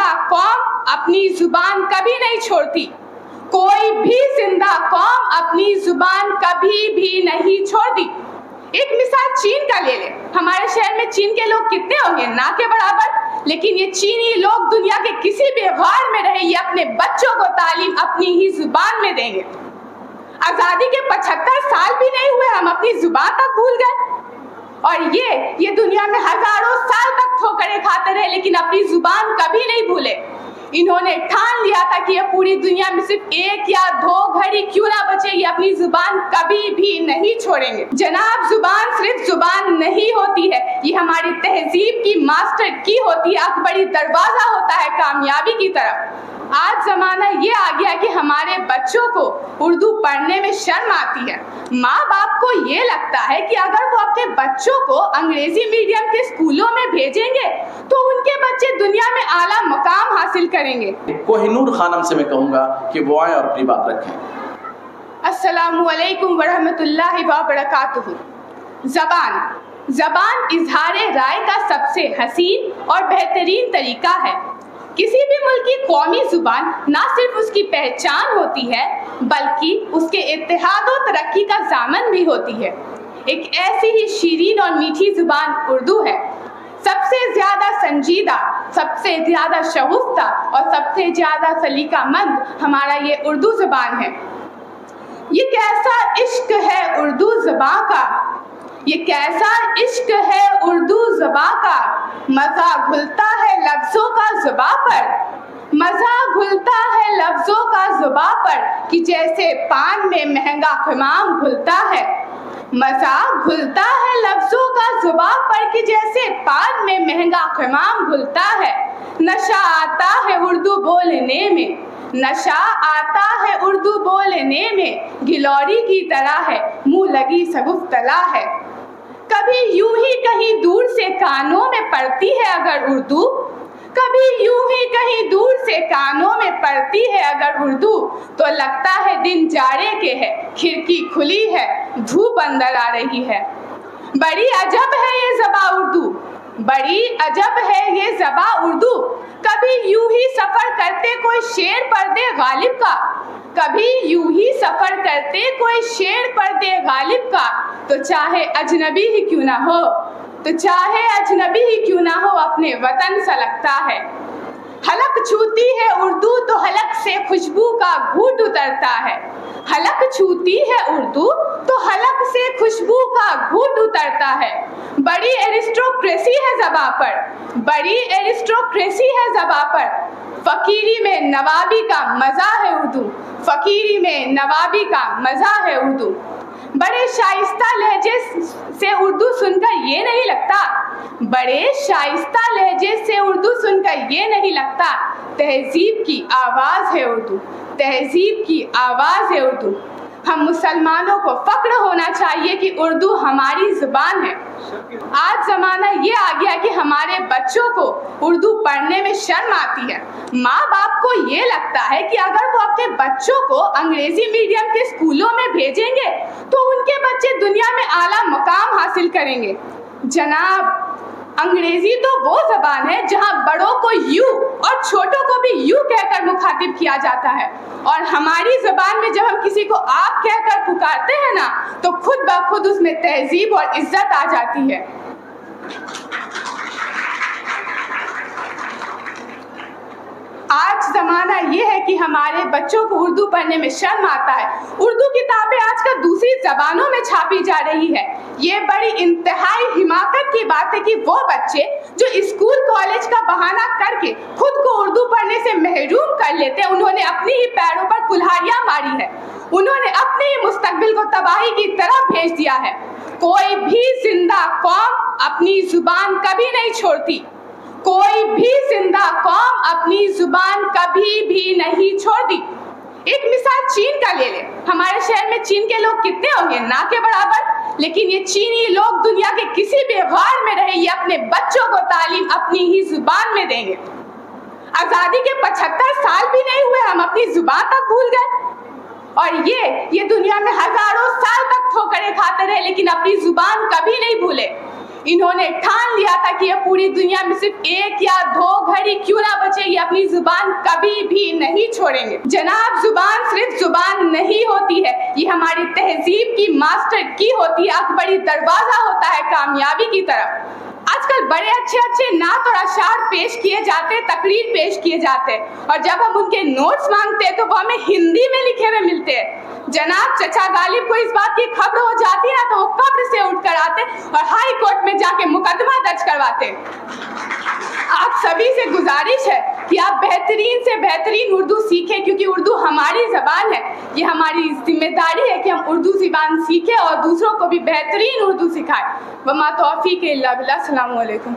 जिंदा कौम अपनी जुबान कभी नहीं छोड़ती, कोई भी जिंदा कौम अपनी जुबान कभी भी नहीं छोड़ती। एक मिसाल चीन का ले ले। हमारे शहर में चीन के लोग कितने होंगे? ना के बराबर। लेकिन ये चीनी लोग दुनिया के किसी भी गौर में रहे, ये अपने बच्चों को तालीम अपनी ही जुबान में देंगे। आजादी के 75 साल भी नहीं हुए, हम अपनी जुबान तक भूल गए। और ये दुनिया में हजारों साल तक ठोकरें खाते रहे, लेकिन अपनी जुबान कभी नहीं भूले। इन्होंने ठान लिया था कि ये पूरी दुनिया में सिर्फ 1 या 2 घड़ी क्यों ना बचे, ये अपनी जुबान कभी भी नहीं छोड़ेंगे। जनाब, जुबान सिर्फ जुबान नहीं होती है, ये हमारी तहजीब की मास्टर की होती है, अकबरी दरवाजा होता है कामयाबी की तरफ। आज जमाना ये आ गया कि हमारे बच्चों को उर्दू पढ़ने में शर्म आती है। माँ बाप को ये लगता है कि अगर वो अपने बच्चों को अंग्रेजी मीडियम के स्कूलों में भेजेंगे तो उनके बच्चे दुनिया में आला मकाम हासिल करेंगे। कोहिनूर खानम से मैं कहूँगा कि वो आए और अपनी बात रखें। अस्सलामु अलैकुम वरहमतुल्लाहि व बरकातुहू। ज़बान इजहार राय का सबसे हसीन और बेहतरीन तरीका है। किसी भी मुल्क की कौमी जुबान ना सिर्फ उसकी पहचान होती है बल्कि उसके इत्तेहाद और तरक्की का ज़ामन भी होती है। एक ऐसी ही शीरीन और मीठी जुबान उर्दू है। सबसे ज्यादा संजीदा, सबसे ज्यादा शगुफ्ता और सबसे ज्यादा सलीकामंद हमारा ये उर्दू जुबान है। ये कैसा इश्क है उर्दू ज़बां का, ये कैसा इश्क है उर्दू ज़बां का, मज़ा घुलता है लफ्ज़ों का ज़ुबां पर, मज़ा घुलता है लफ्ज़ों का ज़ुबां पर कि जैसे पान में महंगा ख़िमाम घुलता है, मज़ा घुलता है लफ्ज़ों का ज़ुबां पर कि जैसे पान में महंगा ख़िमाम घुलता है। नशा आता है उर्दू बोलने में, नशा आता है उर्दू बोलने में, गिलौरी की तरह है मुँह लगी सगुफ्तला है। कभी यूं ही कहीं दूर से कानों में पड़ती है अगर उर्दू, कभी यूं ही कहीं दूर से कानों में पड़ती है अगर उर्दू, तो लगता है दिन जाड़े के है, खिड़की खुली है, धूप अंदर आ रही है। बड़ी अजब है ये ज़बां उर्दू, बड़ी अजब है ये ज़बां उर्दू। कभी यूं ही सफ़र करते कोई शेर पर्दे गालिब का, कभी यूं ही सफ़र करते कोई शेर पर्दे गालिब का, तो चाहे अजनबी ही क्यों ना हो, तो चाहे अजनबी ही क्यों ना हो अपने वतन सा लगता है। हलक छूती है उर्दू तो हलक से खुशबू का घूंट उतरता है, हलक छूती है उर्दू तो हलक से खुशबू का घूंट उतरता है। बड़ी एरिस्टोक्रेसी है ज़बां पर, बड़ी एरिस्टोक्रेसी है ज़बां पर, फ़कीरी में नवाबी का मज़ा है उर्दू, फ़कीरी में नवाबी का मज़ा है उर्दू। बड़े शाइस्ता लहजे से उर्दू सुनकर ये नहीं लगता, बड़े शाइस्ता लहजे से उर्दू सुनकर ये नहीं लगता, तहजीब की आवाज़ है उर्दू, तहजीब की आवाज़ है उर्दू। हम मुसलमानों को फ़क्र होना चाहिए कि उर्दू हमारी ज़ुबान है। आज ज़माना ये आ गया कि हमारे बच्चों को उर्दू पढ़ने में शर्म आती है। माँ बाप को ये लगता है कि अगर वो अपने बच्चों को अंग्रेजी मीडियम के स्कूलों में भेजेंगे तो उनके बच्चे दुनिया में आला मकाम हासिल करेंगे। जनाब, अंग्रेजी तो वो ज़बान है जहाँ बड़ों को यू और छोटों को भी यू कहकर मुखातिब किया जाता है, और हमारी ज़बान में जब हम किसी को आप कहकर पुकारते हैं ना तो खुद ब खुद उसमें तहजीब और इज्जत आ जाती है। आज ज़माना ये है कि हमारे बच्चों को उर्दू पढ़ने में शर्म आता है। उर्दू किताबें आजकल दूसरी ज़बानों में छापी जा रही है। ये बड़ी इंतहाई हिमाकत की बात है कि वो बच्चे जो स्कूल कॉलेज का बहाना करके खुद को उर्दू पढ़ने से महरूम कर लेते हैं, उन्होंने अपनी ही पैरों पर कुल्हाड़ियाँ मारी है, उन्होंने अपने ही मुस्तकबिल को तबाही की तरफ भेज दिया है। कोई भी जिंदा कौम अपनी जुबान कभी नहीं छोड़ती, कोई भी जिंदा कौम अपनी जुबान कभी भी नहीं छोड़ती। एक मिसाल चीन का ले ले। हमारे शहर में चीन के लोग कितने होंगे? ना के बराबर। लेकिन ये चीनी लोग दुनिया के किसी भी गौर में रहे, ये अपने बच्चों को तालीम अपनी ही जुबान में देंगे। आजादी के 75 साल भी नहीं हुए, हम अपनी जुबान तक भूल गए। और ये दुनिया में हजारों साल तक ठोकरें खाते रहे, लेकिन अपनी जुबान कभी नहीं भूले। इन्होंने ठान लिया था कि ये पूरी दुनिया में सिर्फ 1 या 2 घड़ी क्यों ना बचे, ये अपनी जुबान कभी भी नहीं छोड़ेंगे। जनाब, जुबान सिर्फ जुबान नहीं होती है, ये हमारी तहजीब की मास्टर की होती है, अकबरी दरवाजा होता है कामयाबी की तरफ। आजकल बड़े अच्छे अच्छे नात और अशार पेश किए जाते, तकरीर पेश किए जाते, और जब हम उनके नोट्स मांगते हैं तो वो हमें हिंदी में लिखे हुए मिलते हैं। जनाब, चचा गालिब को इस बात की खबर हो जाती ना तो वो कब्र से उठकर आते और हाई कोर्ट में जाके मुकदमा दर्ज करवाते। आप सभी से गुजारिश है कि आप बेहतरीन से बेहतरीन उर्दू सीखें, क्योंकि उर्दू हमारी ज़बान है। ये हमारी जिम्मेदारी है कि हम उर्दू ज़बान सीखें और दूसरों को भी बेहतरीन उर्दू सिखाएं। वमा तौफीक इल्ला बिल्लाह। अस्सलामु अलैकुम।